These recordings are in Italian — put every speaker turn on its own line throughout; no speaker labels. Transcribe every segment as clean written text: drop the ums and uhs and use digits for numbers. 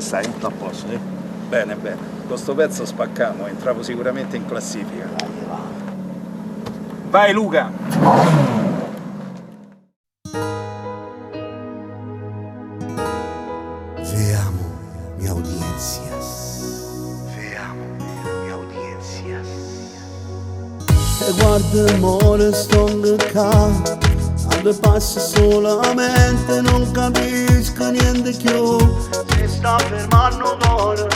stai? Tutto a posto, sì?
Bene, bene. Con sto pezzo spaccamo, entravo sicuramente in classifica. Vai Luca!
Veamos mi audiencias. Veamos mi audiencias. E guarda il mare stonga qua, a due passi solamente, non capisco niente più. Si sta fermando ora,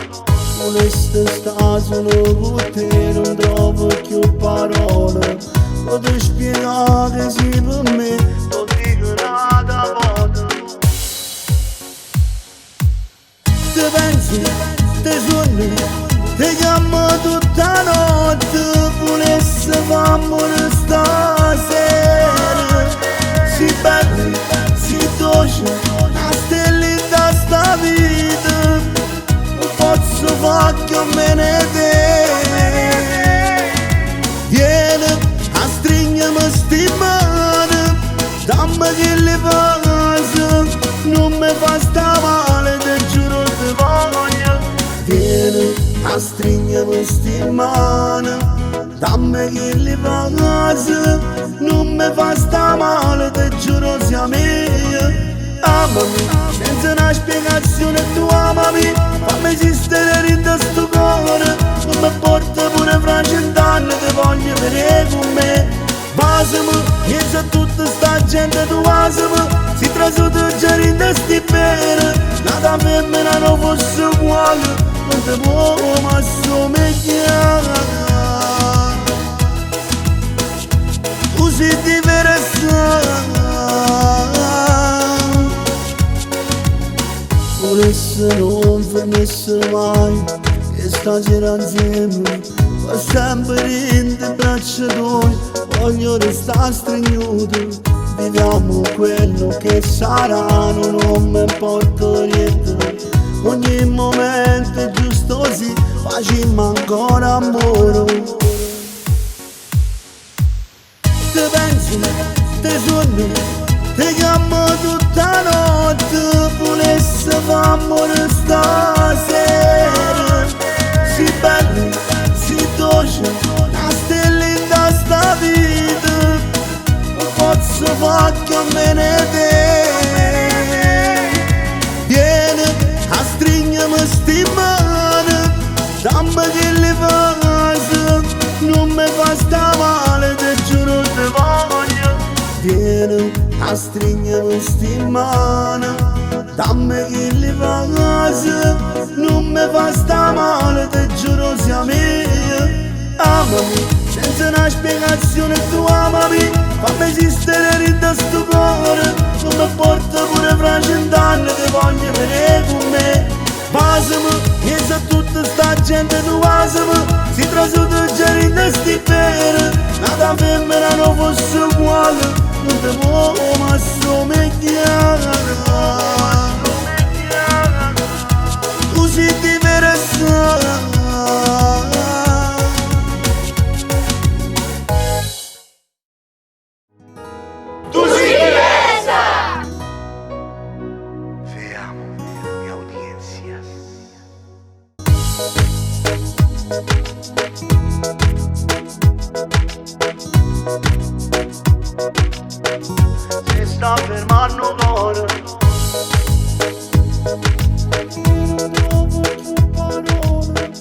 voleste sta solo con te, non trovo più parole. Potrei spiegare che sì per me, non dico nada volta. Te pensi, te suoni, te chiamo tutta notte, volesse farmelo stasera. Si belli, si dolce, la stellita sta vita, non posso far che me ne te. Vieni a stringermi sti mani, dammi che le passa, non mi fa sta male, te giuro te voglio. Vieni a stringermi sti mani, dammi che le passa, non mi fa sta male, te giuro sia mia. Amami, senza una spiegazione tu amami, fammi esistere in sto cuore. Non mi porta pure fra 100 anni, te voglio vedere con me. Basami, pensa a tutta sta gente, tu basami, si trasuta già in sti bene. Nata femmina non fosse uguale, non ti può ma somigliare. Così diversa. Volesse non finisse mai, che stasera insieme, per sempre in te braccia tue, voglio restare stringuto. Viviamo quello che sarà, non mi importa niente. Ogni momento è giusto così, facciamo ancora amore. Te pensi, te suoni, te chiamo tutta notte, volesse farmelo stasera. Si belli, si dolce, la stellita sta vita, non posso far che me ne te. Vieni a stringermi sti mani, dammi che le passa, non mi fa sta male, te giuro te voglio. Vieni a stringermi sti mani, dammi che le passa, non mi fa sta male, te giuro sia mia. Amami, senza una spiegazione tu amami, fammi esistere in sto cuore. Non mi porta pure fra 100 anni, te voglio vedere con me. Basami, pensa a tutta sta gente, tu basami, si trasuta già in sti bene. Nata femmina non fosse uguale, non ti può ma somigliare. Così diversa.
Tu sei diversa!
Veamos mi audiencias. Si sta fermando ora, non trovo più parole.